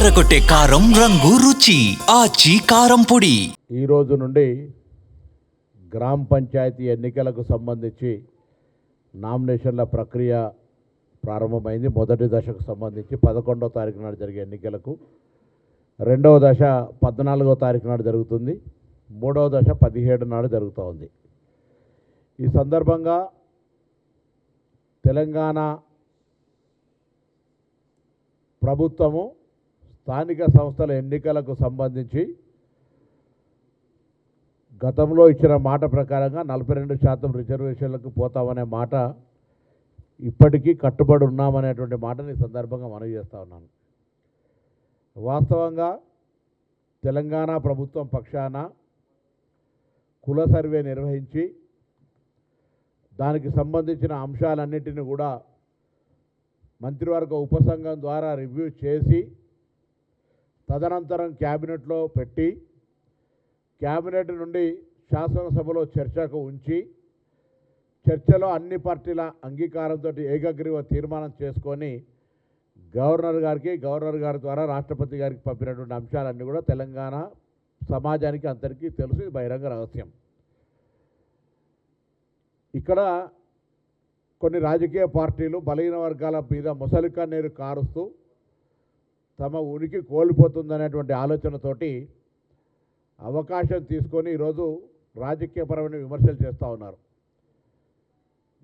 అదరకొట్టే కారం రంగు రుచి ఆచి కారం పొడి. ఈ రోజు నుండి గ్రామ పంచాయతీ ఎన్నికలకు సంబంధించి నామినేషన్ల ప్రక్రియ ప్రారంభమైంది. మొదటి దశకు సంబంధించి 11వ తారీఖు నాడు జరిగే ఎన్నికలకు, రెండవ దశ 14వ తారీఖు నాడు జరుగుతుంది, మూడవ దశ 17 నాడు జరుగుతూ ఉంది. ఈ సందర్భంగా తెలంగాణ ప్రభుత్వము స్థానిక సంస్థల ఎన్నికలకు సంబంధించి గతంలో ఇచ్చిన మాట ప్రకారంగా 42% రిజర్వేషన్లకు పోతామనే మాట ఇప్పటికీ కట్టుబడి ఉన్నామనేటువంటి మాటని ఈ సందర్భంగా మనవి చేస్తూ ఉన్నాను. వాస్తవంగా తెలంగాణ ప్రభుత్వం పక్షాన కుల సర్వే నిర్వహించి దానికి సంబంధించిన అంశాలన్నింటినీ కూడా మంత్రివర్గ ఉపసంఘం ద్వారా రివ్యూ చేసి తదనంతరం క్యాబినెట్లో పెట్టి క్యాబినెట్ నుండి శాసనసభలో చర్చకు ఉంచి చర్చలో అన్ని పార్టీల అంగీకారంతో ఏకగ్రీవ తీర్మానం చేసుకొని గవర్నర్ గారి ద్వారా రాష్ట్రపతి గారికి పంపినటువంటి అంశాలన్నీ కూడా తెలంగాణ సమాజానికి అందరికీ తెలుసు. ఇది బహిరంగ రహస్యం. ఇక్కడ కొన్ని రాజకీయ పార్టీలు బలహీన వర్గాల మీద ముసలికా నీరు కారుస్తూ తమ ఉనికి కోల్పోతుందనేటువంటి ఆలోచనతోటి అవకాశం తీసుకొని ఈరోజు రాజకీయపరమైన విమర్శలు చేస్తూ ఉన్నారు.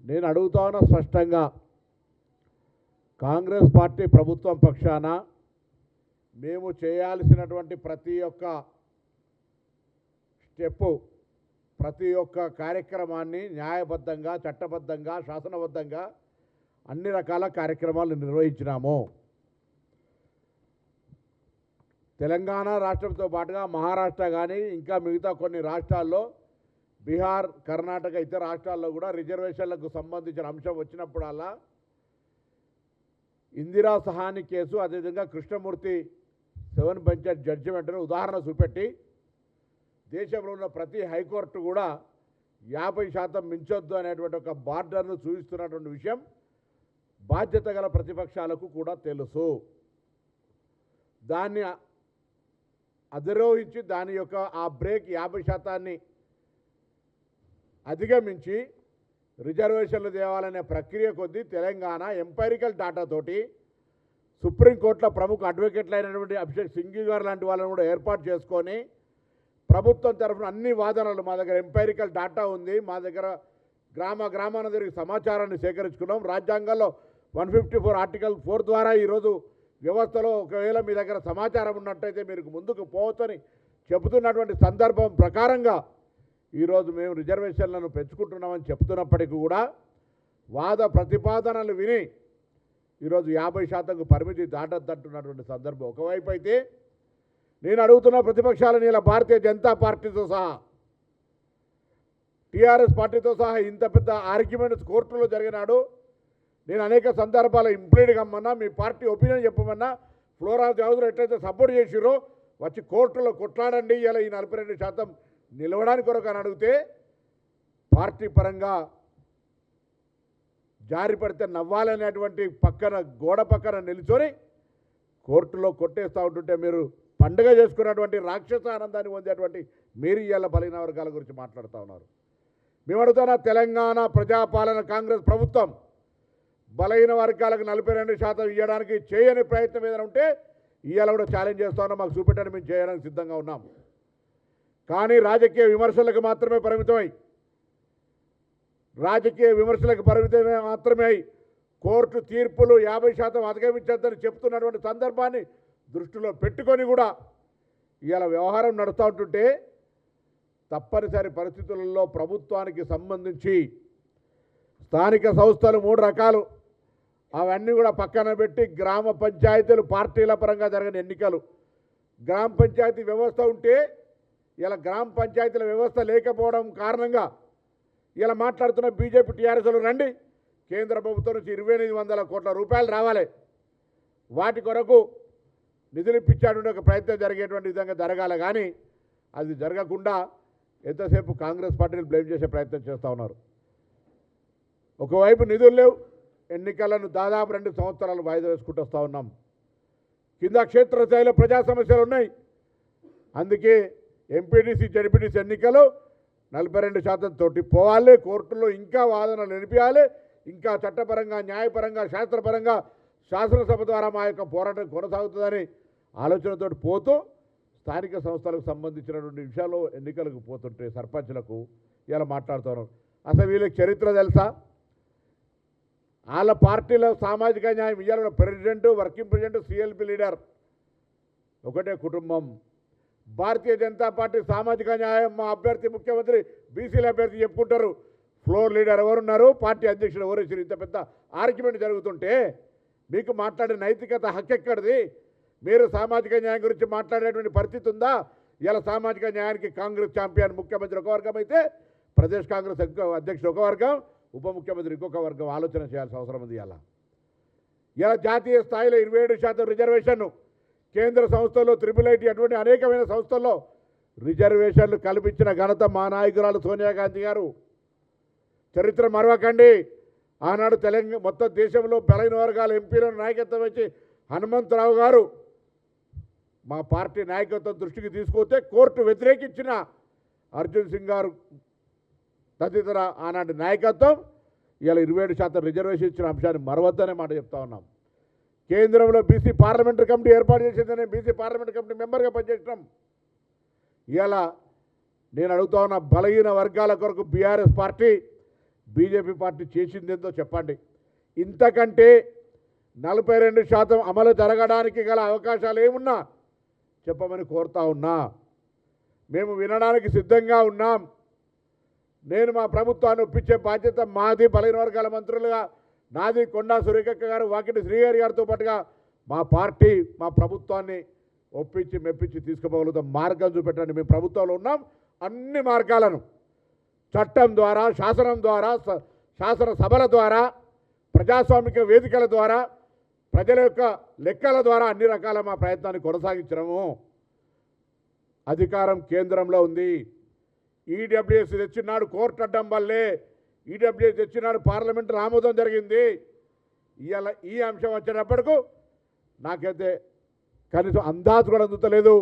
నేను అడుగుతా ఉన్నా స్పష్టంగా, కాంగ్రెస్ పార్టీ ప్రభుత్వం పక్షాన మేము చేయాల్సినటువంటి ప్రతి ఒక్క స్టెప్పు, ప్రతి ఒక్క కార్యక్రమాన్ని న్యాయబద్ధంగా, చట్టబద్ధంగా, శాసనబద్ధంగా అన్ని రకాల కార్యక్రమాలు నిర్వహించినాము. తెలంగాణ రాష్ట్రంతో పాటుగా మహారాష్ట్ర కానీ ఇంకా మిగతా కొన్ని రాష్ట్రాల్లో, బీహార్, కర్ణాటక ఇతర రాష్ట్రాల్లో కూడా రిజర్వేషన్లకు సంబంధించిన అంశం వచ్చినప్పుడల్లా ఇందిరా సహాని కేసు, అదేవిధంగా కృష్ణమూర్తి 7 బెంచ్ జడ్జిమెంట్ను ఉదాహరణ చూపెట్టి దేశంలో ఉన్న ప్రతి హైకోర్టు కూడా 50% మించొద్దు అనేటువంటి ఒక బార్డర్ను చూపిస్తున్నటువంటి విషయం బాధ్యత గల ప్రతిపక్షాలకు కూడా తెలుసు. దాన్ని అధిరోహించి దాని యొక్క ఆ బ్రేక్ 50% అధిగమించి రిజర్వేషన్లు తేవాలనే ప్రక్రియ కొద్దీ తెలంగాణ ఎంపైరికల్ డాటాతోటి సుప్రీంకోర్టులో ప్రముఖ అడ్వకేట్లు అయినటువంటి అభిషేక్ సింఘ్వి గారు లాంటి వాళ్ళని కూడా ఏర్పాటు చేసుకొని ప్రభుత్వం తరఫున అన్ని వాదనలు, మా దగ్గర ఎంపైరికల్ డాటా ఉంది, మా దగ్గర గ్రామాన తిరిగి సమాచారాన్ని సేకరించుకున్నాం, రాజ్యాంగంలో 154 ఆర్టికల్ 4 ద్వారా ఈరోజు వ్యవస్థలో ఒకవేళ మీ దగ్గర సమాచారం ఉన్నట్టయితే మీరు ముందుకు పోవచ్చని చెబుతున్నటువంటి సందర్భం ప్రకారంగా ఈరోజు మేము రిజర్వేషన్లను పెంచుకుంటున్నామని చెప్తున్నప్పటికీ కూడా వాద ప్రతిపాదనలు విని ఈరోజు 50%కు పరిమితి దాటద్దంటున్నటువంటి సందర్భం ఒకవైపు అయితే, నేను అడుగుతున్న ప్రతిపక్షాలను ఇలా భారతీయ జనతా పార్టీతో సహా, టీఆర్ఎస్ పార్టీతో సహా ఇంత పెద్ద ఆర్గ్యుమెంట్స్ కోర్టులో జరిగినాడు. నేను అనేక సందర్భాలు ఇంప్లీడ్ కమ్మన్నా, మీ పార్టీ ఒపీనియన్ చెప్పమన్నా, ఫ్లోరా చౌదరి ఎట్లయితే సపోర్ట్ చేసిరో వచ్చి కోర్టులో కొట్లాడండి, ఇలా ఈ 42% నిలవడానికి కొరకు అని అడిగితే పార్టీ పరంగా జారి పడితే నవ్వాలనేటువంటి పక్కన గోడ పక్కన నిల్చొని కోర్టులో కొట్టేస్తూ ఉంటుంటే మీరు పండుగ చేసుకున్నటువంటి రాక్షస ఆనందాన్ని పొందేటువంటి మీరు ఇవాళ బలహీన వర్గాల గురించి మాట్లాడుతూ ఉన్నారు. మేము అడుగుతున్న తెలంగాణ ప్రజాపాలన కాంగ్రెస్ ప్రభుత్వం బలహీన వర్గాలకు 42% ఇవ్వడానికి చేయని ప్రయత్నం ఏదైనా ఉంటే ఇవాళ కూడా ఛాలెంజ్ చేస్తూ ఉన్నాం. మాకు చూపెట్టండి, మేము చేయడానికి సిద్ధంగా ఉన్నాం. కానీ రాజకీయ విమర్శలకు మాత్రమే పరిమితమై కోర్టు తీర్పులు 50% అధిగమించద్దని చెప్తున్నటువంటి సందర్భాన్ని దృష్టిలో పెట్టుకొని కూడా ఇవాళ వ్యవహారం నడుస్తూ ఉంటుంటే తప్పనిసరి పరిస్థితులలో ప్రభుత్వానికి సంబంధించి స్థానిక సంస్థలు 3 రకాలు, అవన్నీ కూడా పక్కన పెట్టి గ్రామ పంచాయతీలు పార్టీల పరంగా జరిగిన ఎన్నికలు, గ్రామ పంచాయతీ వ్యవస్థ ఉంటే ఇలా గ్రామ పంచాయతీల వ్యవస్థ లేకపోవడం కారణంగా ఇలా మాట్లాడుతున్న బీజేపీ టీఆర్ఎస్లు రండి, కేంద్ర ప్రభుత్వం నుంచి 2800 కోట్ల రూపాయలు రావాలి, వాటి కొరకు నిధులు ఇప్పించాడు ఒక ప్రయత్నం జరిగేటువంటి విధంగా జరగాలి. కానీ అది జరగకుండా ఎంతసేపు కాంగ్రెస్ పార్టీని బ్లేమ్ చేసే ప్రయత్నం చేస్తూ ఉన్నారు. ఒకవైపు నిధులు లేవు, ఎన్నికలను దాదాపు 2 సంవత్సరాలు వాయిదా వేసుకుంటూ వస్తూ ఉన్నాం. కింద క్షేత్రస్థాయిలో ప్రజా సమస్యలు ఉన్నాయి. అందుకే ఎంపీటీసీ జడ్పీటీసీ ఎన్నికలు 42% తోటి పోవాలి. కోర్టులో ఇంకా వాదనలు నడిపించాలి. ఇంకా చట్టపరంగా, న్యాయపరంగా, శాస్త్రపరంగా శాసనసభ ద్వారా మా యొక్క పోరాటం కొనసాగుతుందని ఆలోచనతో పోతూ స్థానిక సంస్థలకు సంబంధించినటువంటి విషయాల్లో ఎన్నికలకు పోతుంటే సర్పంచ్లకు ఇలా మాట్లాడుతున్నారు. అసలు వీళ్ళకి చరిత్ర తెలుసా? వాళ్ళ పార్టీలో సామాజిక న్యాయం ఇవ్వాలన్న president, working president, CLP leader ఒకటే కుటుంబం. భారతీయ జనతా పార్టీ సామాజిక న్యాయం మా అభ్యర్థి ముఖ్యమంత్రి బీసీల అభ్యర్థి చెప్పుకుంటారు. ఫ్లోర్ లీడర్ ఎవరున్నారు, పార్టీ అధ్యక్షుడు ఎవరు? ఇంత పెద్ద ఆర్గ్యుమెంట్ జరుగుతుంటే మీకు మాట్లాడే నైతికత హక్కెక్కడిది? మీరు సామాజిక న్యాయం గురించి మాట్లాడేటువంటి పరిస్థితి ఉందా? ఇలా సామాజిక న్యాయానికి కాంగ్రెస్ ఛాంపియన్ ముఖ్యమంత్రి ఒక వర్గం అయితే ప్రదేశ్ కాంగ్రెస్ అధ్యక్షుడు ఒక వర్గం, ఉప ముఖ్యమంత్రి ఇంకొక వర్గం ఆలోచన చేయాల్సిన అవసరం ఉంది. ఇలా జాతీయ స్థాయిలో 27% రిజర్వేషన్, కేంద్ర సంస్థల్లో IIIT అటువంటి అనేకమైన సంస్థల్లో రిజర్వేషన్లు కల్పించిన ఘనత మా నాయకురాలు సోనియా గాంధీ గారు. చరిత్ర మరవకండి. ఆనాడు తెలంగాణ మొత్తం దేశంలో బలైన వర్గాల ఎంపీలను నాయకత్వం వచ్చి హనుమంతరావు గారు మా పార్టీ నాయకత్వం దృష్టికి తీసుకొస్తే కోర్టు వ్యతిరేకించిన అర్జున్ సింగ్ గారు తదితర ఆనాటి నాయకత్వం ఇలా 27% రిజర్వేషన్ ఇచ్చిన అంశాన్ని మరవద్దనే మాట చెప్తా ఉన్నాం. కేంద్రంలో బీసీ పార్లమెంటరీ కమిటీ ఏర్పాటు చేసిందని బీసీ పార్లమెంటరీ కమిటీ మెంబర్గా పనిచేసినాం. ఇలా నేను అడుగుతా ఉన్న బలహీన వర్గాల కొరకు బీఆర్ఎస్ పార్టీ, బీజేపీ పార్టీ చేసిందేందో చెప్పండి. ఇంతకంటే 42% అమలు జరగడానికి గల అవకాశాలు ఏమున్నా చెప్పమని కోరుతా ఉన్నా. మేము వినడానికి సిద్ధంగా ఉన్నాం. నేను మా ప్రభుత్వాన్ని ఒప్పించే బాధ్యత మాది. బలహీన వర్గాల మంత్రులుగా నాది, కొండా సురేఖక్క గారు, వాకిటి శ్రీహరి గారితో పాటుగా మా పార్టీ మా ప్రభుత్వాన్ని ఒప్పించి మెప్పించి తీసుకుపోగలుగుతాం. మార్గం చూపెట్టండి. మేము ప్రభుత్వంలో ఉన్నాం. అన్ని మార్గాలను చట్టం ద్వారా, శాసనం ద్వారా, శాసనసభల ద్వారా, ప్రజాస్వామిక వేదికల ద్వారా, ప్రజల యొక్క లెక్కల ద్వారా అన్ని రకాల మా ప్రయత్నాన్ని కొనసాగించడము. అధికారం కేంద్రంలో ఉంది. ఈడబ్ల్యూఎస్ తెచ్చినాడు కోర్టు అడ్డం వల్లే. ఈడబ్ల్యూఎస్ తెచ్చినాడు పార్లమెంటు ఆమోదం జరిగింది. ఇవాళ ఈ అంశం వచ్చేటప్పటికు నాకైతే కనీసం అందాజు కూడా అందుతలేదు.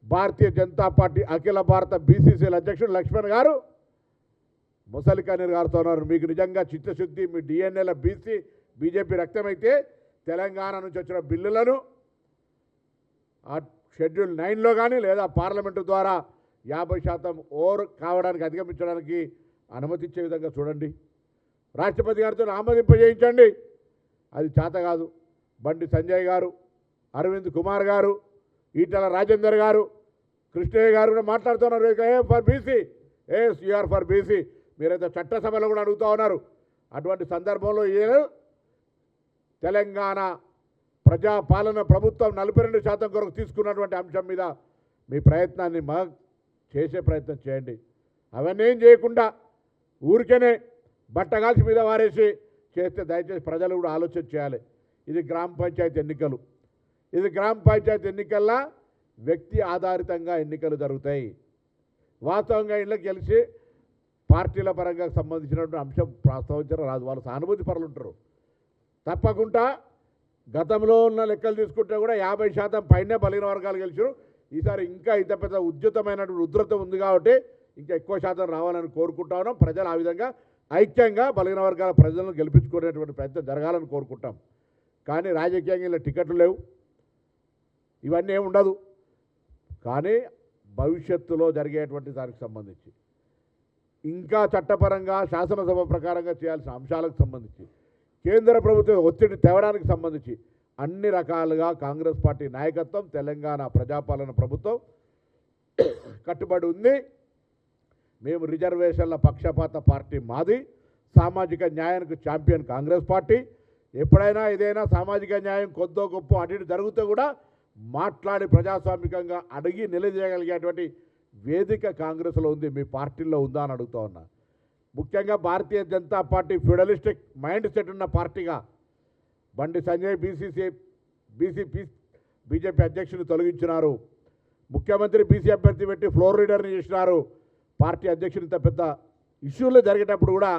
భారతీయ జనతా పార్టీ అఖిల భారత బీసీసీల అధ్యక్షుడు లక్ష్మణ్ గారు ముసలి కన్నీరు గారుతో ఉన్నారు. మీకు నిజంగా చిత్తశుద్ధి, మీ డిఎన్ఏల బీజేపీ రక్తమైతే తెలంగాణ నుంచి వచ్చిన బిల్లులను ఆ షెడ్యూల్ 9లో కానీ లేదా పార్లమెంటు ద్వారా 50% ఓవర్ కావడానికి అధిగమించడానికి అనుమతించే విధంగా చూడండి. రాష్ట్రపతి గారితో ఆమోదింపజేయించండి. అది చేత కాదు. బండి సంజయ్ గారు, అరవింద్ కుమార్ గారు, ఈటల రాజేందర్ గారు, కృష్ణయ్య గారు కూడా మాట్లాడుతున్నారు. For BC, you are for BC. మీరైతే చట్టసభలో కూడా అడుగుతూ ఉన్నారు. అటువంటి సందర్భంలో తెలంగాణ ప్రజాపాలన ప్రభుత్వం 42% కొరకు తీసుకున్నటువంటి అంశం మీద మీ ప్రయత్నాన్ని చేసే ప్రయత్నం చేయండి. అవన్నీ ఏం చేయకుండా ఊరికేనే బట్టగాల్చి మీద వారేసి చేస్తే దయచేసి ప్రజలు కూడా ఆలోచన చేయాలి. ఇది గ్రామ పంచాయతీ ఎన్నికలు. ఇది గ్రామ పంచాయతీ ఎన్నికల్లో వ్యక్తి ఆధారితంగా ఎన్నికలు జరుగుతాయి. వాస్తవంగా ఇళ్ళకి గెలిచి పార్టీల పరంగా సంబంధించినటువంటి అంశం ప్రస్తావించడం రాదు. వాళ్ళు సానుభూతి పరులు ఉంటారు. తప్పకుండా గతంలో ఉన్న లెక్కలు తీసుకుంటే కూడా 50% పైనే బలహీన వర్గాలు గెలిచారు. ఈసారి ఇంకా ఇంత పెద్ద ఉధృతమైనటువంటి ఉధృతం ఉంది కాబట్టి ఇంకా ఎక్కువ శాతం రావాలని కోరుకుంటా ఉన్నాం. ప్రజలు ఆ విధంగా ఐక్యంగా బలహీన వర్గాల ప్రజలను గెలిపించుకునేటువంటి ప్రయత్నం జరగాలని కోరుకుంటాం. కానీ రాజకీయంగా ఇలా టికెట్లు లేవు, ఇవన్నీ ఏమి ఉండదు. కానీ భవిష్యత్తులో జరిగేటువంటి దానికి సంబంధించి ఇంకా చట్టపరంగా శాసనసభ ప్రకారంగా చేయాల్సిన అంశాలకు సంబంధించి కేంద్ర ప్రభుత్వం ఒత్తిడి తేవడానికి సంబంధించి అన్ని రకాలుగా కాంగ్రెస్ పార్టీ నాయకత్వం, తెలంగాణ ప్రజాపాలన ప్రభుత్వం కట్టుబడి ఉంది. మేము రిజర్వేషన్ల పక్షపాత పార్టీ మాది. సామాజిక న్యాయానికి ఛాంపియన్ కాంగ్రెస్ పార్టీ. ఎప్పుడైనా ఏదైనా సామాజిక న్యాయం కొద్దో గొప్ప అటు జరిగితే కూడా మాట్లాడి ప్రజాస్వామికంగా అడిగి నిలదీయగలిగేటువంటి వేదిక కాంగ్రెస్లో ఉంది. మీ పార్టీలో ఉందా అని అడుగుతూ ఉన్నా. ముఖ్యంగా Bharatiya Janata party feudalistic mind set ఉన్న పార్టీగా బండి సంజయ్ బీజేపీ అధ్యక్షుని తొలగించినారు. ముఖ్యమంత్రి బీసీ అభ్యర్థి పెట్టి ఫ్లోర్ లీడర్ని చేసినారు. పార్టీ అధ్యక్షుని ఇంత పెద్ద ఇష్యూలు జరిగేటప్పుడు కూడా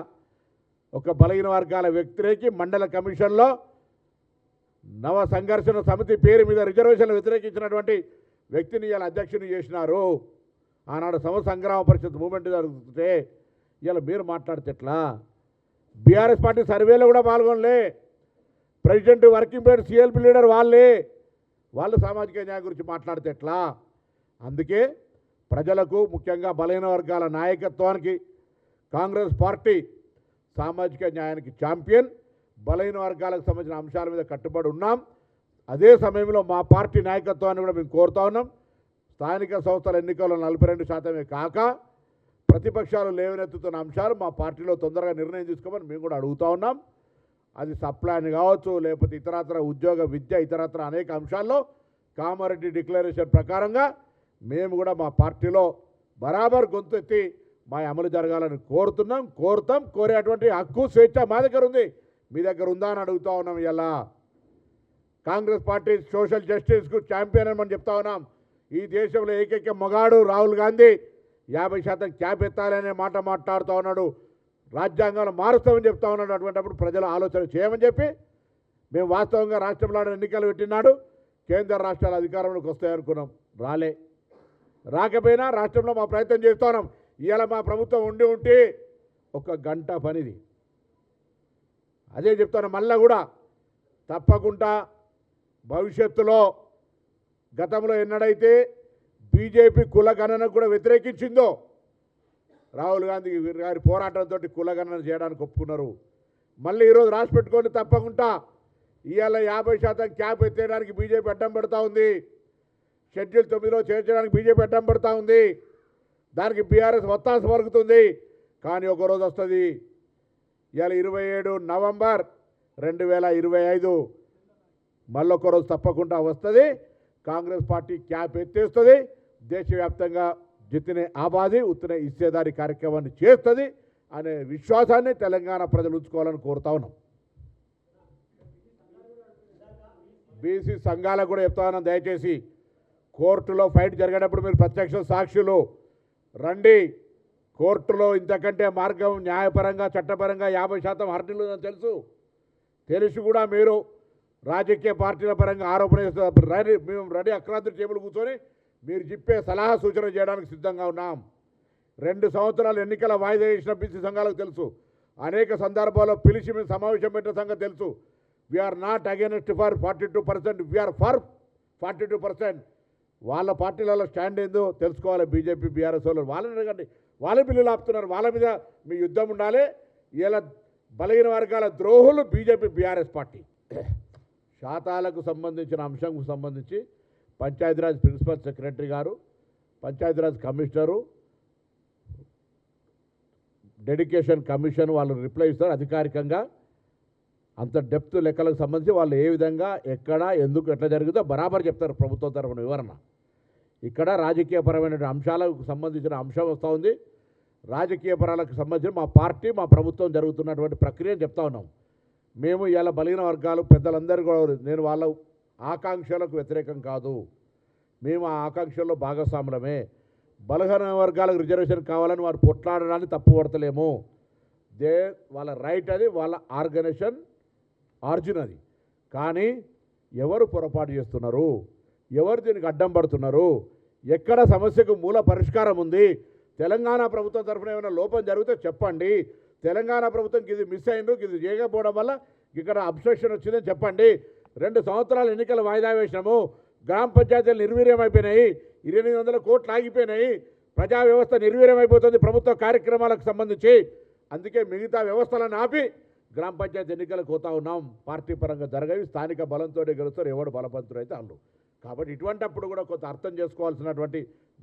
ఒక బలహీన వర్గాల వ్యతిరేకి మండల కమిషన్లో నవ సంఘర్షణ సమితి పేరు మీద రిజర్వేషన్లు వ్యతిరేకించినటువంటి వ్యక్తిని ఇలా అధ్యక్షుని చేసినారు. ఆనాడు సమ సంగ్రామ పరిషత్ మూమెంట్ జరుగుతుంటే ఇలా మీరు మాట్లాడితే ఎట్లా? బీఆర్ఎస్ పార్టీ సర్వేలో కూడా పాల్గొనలే. President working president CLP leader వాళ్ళు సామాజిక న్యాయం గురించి మాట్లాడితే ఎట్లా? అందుకే ప్రజలకు ముఖ్యంగా బలహీన వర్గాల నాయకత్వానికి కాంగ్రెస్ పార్టీ సామాజిక న్యాయానికి ఛాంపియన్. బలహీన వర్గాలకు సంబంధించిన అంశాల మీద కట్టుబడి ఉన్నాం. అదే సమయంలో మా పార్టీ నాయకత్వాన్ని కూడా మేము కోరుతా ఉన్నాం. స్థానిక సంస్థల ఎన్నికల్లో 42% కాక ప్రతిపక్షాలు లేవనెత్తుతున్న అంశాలు మా పార్టీలో తొందరగా నిర్ణయం తీసుకోమని మేము కూడా అడుగుతూ ఉన్నాం. అది సప్లాన్ కావచ్చు, లేకపోతే ఇతరత్ర ఉద్యోగ విద్య ఇతరత్ర అనేక అంశాల్లో కామారెడ్డి డిక్లరేషన్ ప్రకారంగా మేము కూడా మా పార్టీలో బరాబర్ గొంతెత్తి మా అమలు జరగాలని కోరుతాం. కోరేటువంటి హక్కు స్వేచ్ఛ మా దగ్గర ఉంది, మీ దగ్గర ఉందా అని అడుగుతూ ఉన్నాం. ఇలా కాంగ్రెస్ పార్టీ సోషల్ జస్టిస్కు ఛాంపియన్ అని మనం చెప్తా ఉన్నాం. ఈ దేశంలో ఏకైక మగాడు రాహుల్ గాంధీ 50% క్యాప్ ఎత్తాలనే మాట మాట్లాడుతూ ఉన్నాడు. రాజ్యాంగాన్ని మారుస్తామని చెప్తా ఉన్నాడు. అటువంటిప్పుడు ప్రజలు ఆలోచన చేయమని చెప్పి మేము వాస్తవంగా రాష్ట్రంలో ఎన్నికలు పెట్టినాడు. కేంద్ర రాష్ట్రాల అధికారంలోకి వస్తాయనుకున్నాం, రాకపోయినా రాష్ట్రంలో మా ప్రయత్నం చేస్తూ ఉన్నాం. ఇవాళ మా ప్రభుత్వం ఉంటే 1 గంట పనిది. అదే చెప్తాను, మళ్ళా కూడా తప్పకుండా భవిష్యత్తులో గతంలో ఎన్నడైతే బీజేపీ కులగణనకు కూడా వ్యతిరేకించిందో, రాహుల్ గాంధీ గారి పోరాటంతో కులగణన చేయడానికి ఒప్పుకున్నారు. మళ్ళీ ఈరోజు రాసి పెట్టుకొని తప్పకుండా ఇవాళ 50% క్యాప్ ఎత్తేయడానికి బీజేపీ అడ్డం పెడతా ఉంది. షెడ్యూల్ 9లో చేర్చడానికి బీజేపీ అడ్డం పెడతా ఉంది. దానికి బీఆర్ఎస్ ఒత్తాస పలుకుతుంది. కానీ ఒకరోజు వస్తుంది, ఇవాళ 27 నవంబర్ 2025 మళ్ళొక రోజు తప్పకుండా వస్తుంది. కాంగ్రెస్ పార్టీ క్యాప్ ఎత్తేస్తుంది. దేశవ్యాప్తంగా జితనే ఆబాది ఉత్తనే ఇచ్చేదారి కార్యక్రమాన్ని చేస్తుంది అనే విశ్వాసాన్ని తెలంగాణ ప్రజలు ఉంచుకోవాలని కోరుతా ఉన్నాం. బీసీ సంఘాలకు కూడా చెప్తా ఉన్నాం, దయచేసి కోర్టులో ఫైట్ జరిగేటప్పుడు మీరు ప్రత్యక్ష సాక్షులు రండి. కోర్టులో ఇంతకంటే మార్గం న్యాయపరంగా చట్టపరంగా 50% హర్డీలు ఉందని తెలిసి కూడా మీరు రాజకీయ పార్టీల పరంగా ఆరోపణ చేస్తారు. మేము రెడీ అక్రాంతి టేబుల్ కూర్చొని మీరు చెప్పే సలహా సూచన చేయడానికి సిద్ధంగా ఉన్నాం. 2 సంవత్సరాలు ఎన్నికల వాయిదా వేసిన బీసీ సంఘాలకు తెలుసు. అనేక సందర్భాల్లో పిలిచి మేము సమావేశం పెట్టిన సంగతి తెలుసు. We are not against for 42%, we are for 42%. వాళ్ళ పార్టీలలో స్టాండ్ ఏందో తెలుసుకోవాలి. బీజేపీ బీఆర్ఎస్ వాళ్ళు వాళ్ళని అడగండి. వాళ్ళ బిల్లులు ఆపుతున్నారు, వాళ్ళ మీద మీ యుద్ధం ఉండాలి. ఇలా బలహీన వర్గాల ద్రోహులు బీజేపీ బీఆర్ఎస్ పార్టీ. శాతాలకు సంబంధించిన అంశంకు సంబంధించి పంచాయతీరాజ్ ప్రిన్సిపల్ సెక్రటరీ గారు, పంచాయతీరాజ్ కమిషనరు, డెడికేషన్ కమిషన్ వాళ్ళు రిప్లై ఇస్తారు అధికారికంగా. అంత డెప్త్ లెక్కలకు సంబంధించి వాళ్ళు ఏ విధంగా ఎక్కడ ఎందుకు ఎట్లా జరుగుతుందో బరాబర్ చెప్తారు ప్రభుత్వం తరఫున వివరణ. ఇక్కడ రాజకీయపరమైన అంశాలకు సంబంధించిన అంశం వస్తూ ఉంది. రాజకీయ పరాలకు సంబంధించిన మా పార్టీ మా ప్రభుత్వం జరుగుతున్నటువంటి ప్రక్రియను చెప్తా ఉన్నాం. మేము ఇలా బలహీన వర్గాలు పెద్దలందరూ కూడా, నేను వాళ్ళ ఆకాంక్షలకు వ్యతిరేకం కాదు, మేము ఆ ఆకాంక్షల్లో భాగస్వాములమే. బలహీన వర్గాలకు రిజర్వేషన్ కావాలని వారు పొట్లాడడాన్ని తప్పుపడతలేము. వాళ్ళ రైట్, అది వాళ్ళ ఆర్గనైజేషన్ ఆర్జిన్ అది. కానీ ఎవరు పొరపాటు చేస్తున్నారు, ఎవరు దీనికి అడ్డం పడుతున్నారు, ఎక్కడ సమస్యకు మూల పరిష్కారం ఉంది, తెలంగాణ ప్రభుత్వం తరఫున ఏమైనా లోపం జరిగితే చెప్పండి. తెలంగాణ ప్రభుత్వం ఇది మిస్ అయిందో ఇది చేయకపోవడం వల్ల ఇక్కడ అబ్స్ట్రక్షన్ వచ్చిందని చెప్పండి. 2 సంవత్సరాలు ఎన్నికలు వాయిదా వేసినాము, గ్రామ పంచాయతీలు నిర్వీర్యం అయిపోయినాయి, 800 కోట్లు ఆగిపోయినాయి, ప్రజా వ్యవస్థ నిర్వీర్యం అయిపోతుంది ప్రభుత్వ కార్యక్రమాలకు సంబంధించి. అందుకే మిగతా వ్యవస్థలను ఆపి గ్రామ పంచాయతీ ఎన్నికలకు పోతా ఉన్నాం. పార్టీ పరంగా జరగవి, స్థానిక బలంతో గెలుస్తారు, ఎవడు బలవంతుడు అయితే వాళ్ళు. కాబట్టి ఇటువంటప్పుడు కూడా కొంత అర్థం చేసుకోవాల్సినటువంటి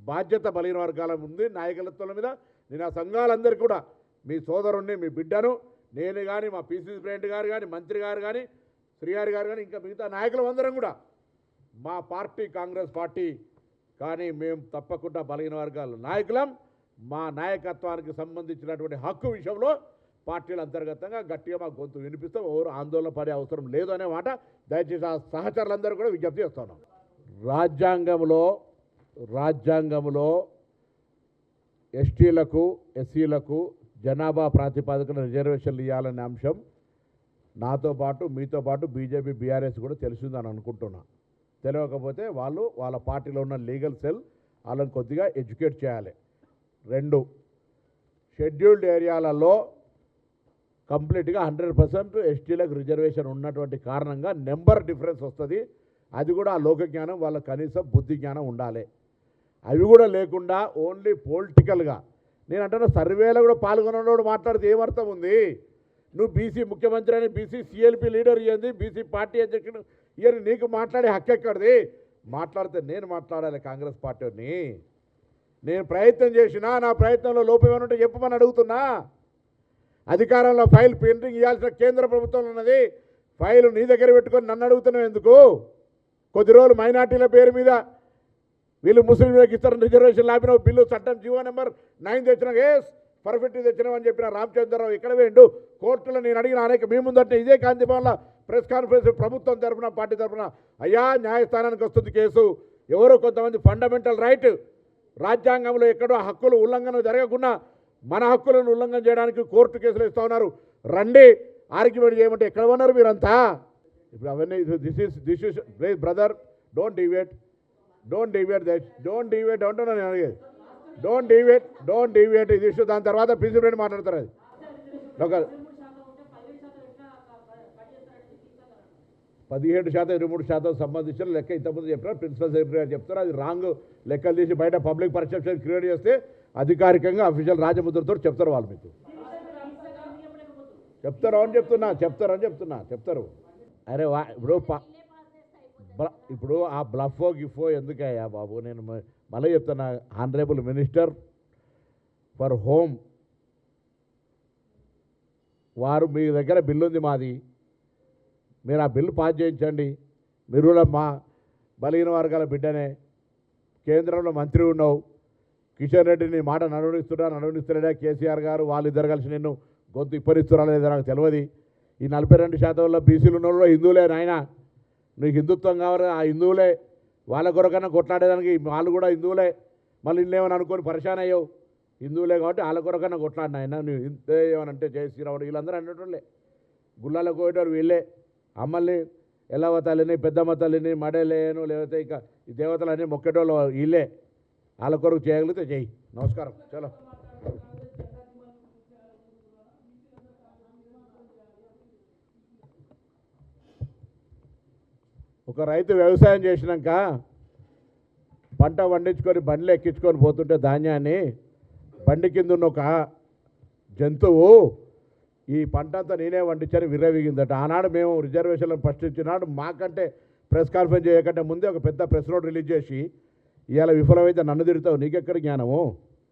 బాధ్యత బలహీన వర్గాల ఉంది నాయకత్వం మీద. నేను ఆ సంఘాలందరికీ కూడా, మీ సోదరుణ్ణి, మీ బిడ్డను, నేను కానీ, మా పీసీసీ ప్రెసిడెంట్ గారు కానీ, మంత్రి గారు కానీ, శ్రీగారి గారు కానీ, ఇంకా మిగతా నాయకులు అందరం కూడా మా పార్టీ కాంగ్రెస్ పార్టీ, కానీ మేము తప్పకుండా బలహీన వర్గాల నాయకులం. మా నాయకత్వానికి సంబంధించినటువంటి హక్కు విషయంలో పార్టీల అంతర్గతంగా గట్టిగా మా గొంతు వినిపిస్తాం. ఎవరు ఆందోళన పడే అవసరం లేదు అనే మాట దయచేసి ఆ సహచరులందరూ కూడా విజ్ఞప్తి చేస్తున్నాం. రాజ్యాంగంలో ఎస్టీలకు, ఎస్సీలకు జనాభా ప్రాతిపదికన రిజర్వేషన్లు ఇవ్వాలనే అంశం నాతో పాటు మీతో పాటు బీజేపీ బీఆర్ఎస్ కూడా తెలిసిందని అనుకుంటున్నా. తెలియకపోతే వాళ్ళు వాళ్ళ పార్టీలో ఉన్న లీగల్ సెల్ వాళ్ళని కొద్దిగా ఎడ్యుకేట్ చేయాలి. 2, షెడ్యూల్డ్ ఏరియాలలో కంప్లీట్గా 100% ఎస్టీలకు రిజర్వేషన్ ఉన్నటువంటి కారణంగా నెంబర్ డిఫరెన్స్ వస్తుంది. అది కూడా ఆ లోక జ్ఞానం వాళ్ళ కనీసం బుద్ధి జ్ఞానం ఉండాలి. అవి కూడా లేకుండా ఓన్లీ పొలిటికల్గా నేను అంటున్నా సర్వేలో కూడా పాల్గొన్నోడు మాట్లాడితే ఏమర్థం ఉంది? నువ్వు బీసీ ముఖ్యమంత్రి అని బీసీ సిఎల్పి లీడర్ ఇయ్యింది, బీసీ పార్టీ అధ్యక్షుడు ఇయని నీకు మాట్లాడే హక్కు ఎక్కడిది? మాట్లాడితే నేను మాట్లాడాలి కాంగ్రెస్ పార్టీని. నేను ప్రయత్నం చేసినా నా ప్రయత్నంలో లోపం ఏమైనా ఉంటే చెప్పమని అడుగుతున్నా. అధికారంలో ఫైల్ పెండింగ్ ఇవ్వాల్సిన కేంద్ర ప్రభుత్వం ఉన్నది, ఫైల్ నీ దగ్గర పెట్టుకొని నన్ను అడుగుతున్నావు ఎందుకు? కొద్ది రోజులు మైనార్టీల పేరు మీద వీళ్ళు ముస్లింలకు ఇస్తారని రిజర్వేషన్ ఆపిన బిల్లు చట్టం జీవో నెంబర్ 9 తెచ్చిన పర్ఫెక్ట్ తెచ్చినామని చెప్పిన రామచంద్రరావు ఇక్కడ వేయండు. కోర్టులో నేను అడిగిన అనేక మీ ముందంటే ఇదే కాంతి భవన్లో ప్రెస్ కాన్ఫరెన్స్ ప్రభుత్వం తరఫున పార్టీ తరఫున అయ్యా న్యాయస్థానానికి వస్తుంది కేసు, ఎవరో కొంతమంది ఫండమెంటల్ రైట్ రాజ్యాంగంలో ఎక్కడో హక్కులు ఉల్లంఘన జరగకుండా మన హక్కులను ఉల్లంఘన చేయడానికి కోర్టు కేసులు ఇస్తూ ఉన్నారు, రండి ఆర్గ్యుమెంట్ చేయమంటే ఎక్కడ ఉన్నారు మీరంతా? ఇప్పుడు అవన్నీ దిస్ ఇస్ బ్రదర్ డోంట్ డివేట్ అంటున్నా నేను అడిగేది. డోంట్ డివేట్ ఇది ఇష్యూ. దాని తర్వాత ప్రిన్సిపల్ మాట్లాడతారు. అది ఒక 17% 23% సంబంధించిన లెక్క ఇంతకుముందు చెప్పినారు, ప్రిన్సిపల్ సెక్రటరీ గారు చెప్తారు. అది రాంగ్ లెక్కలు తీసి బయట పబ్లిక్ పర్సెప్షన్ క్రియేట్ చేస్తే అధికారికంగా అఫీషియల్ రాజముద్రతో చెప్తారు వాళ్ళు. మీకు చెప్తారు. అరే ఇప్పుడు ఆ బ్లఫో గిఫో ఎందుకయ్యా బాబు? నేను మళ్ళీ చెప్తున్నా, ఆనరేబుల్ మినిస్టర్ ఫర్ హోమ్ వారు మీ దగ్గర బిల్లు ఉంది మాది, మీరు ఆ బిల్లు పాస్ చేయించండి. మీరు కూడా మా బలహీన వర్గాల బిడ్డనే, కేంద్రంలో మంత్రి ఉన్నావు, కిషన్ రెడ్డిని మాట నడువనిస్తున్నాడా కేసీఆర్ గారు, వాళ్ళిద్దరు కలిసి నిన్ను గొంతు ఇప్పరిస్తురా లేదో నాకు తెలియదు. ఈ 42% బీసీలు ఉన్న వాళ్ళు హిందువులే నాయన, నీకు హిందుత్వం కావాలి ఆ హిందువులే, వాళ్ళ కొరకన్నా కొట్లాడేదానికి వాళ్ళు కూడా హిందువులే, మళ్ళీ ఇల్లేమని అనుకొని పరిశాన్ అయ్యావు. హిందువులే కాబట్టి వాళ్ళ కొరకన్నా కొట్లాడిన ఆయన నువ్వు ఇంతే ఏమనంటే జై శ్రీరాముడు వీళ్ళందరూ అనేటోళ్ళే, గుళ్ళలకు పోయేటోళ్ళు వీళ్ళే, అమ్మల్ని ఎల్లవ తల్లిని పెద్దమ్మ తల్లిని మడలేను లేకపోతే ఇంకా ఈ దేవతలన్నీ మొక్కేటోళ్ళు వీళ్ళే, వాళ్ళ కొరకు చేయగలిగితే చెయ్యి. నమస్కారం. చలో ఒక రైతు వ్యవసాయం చేసినాక పంట పండించుకొని బండ్లు ఎక్కించుకొని పోతుంటే ధాన్యాన్ని బండి కింద ఉన్న ఒక జంతువు ఈ పంట అంతా నేనే వండించని విర్రవీగిందట. ఆనాడు మేము రిజర్వేషన్లను ప్రశ్నించినాడు మాకంటే ప్రెస్ కాన్ఫరెన్స్ చేయకంటే ముందే ఒక పెద్ద ప్రెస్ నోట్ రిలీజ్ చేసి ఇవాళ విఫలమైతే నన్ను తిడతావు, నీకెక్కడ జ్ఞానము?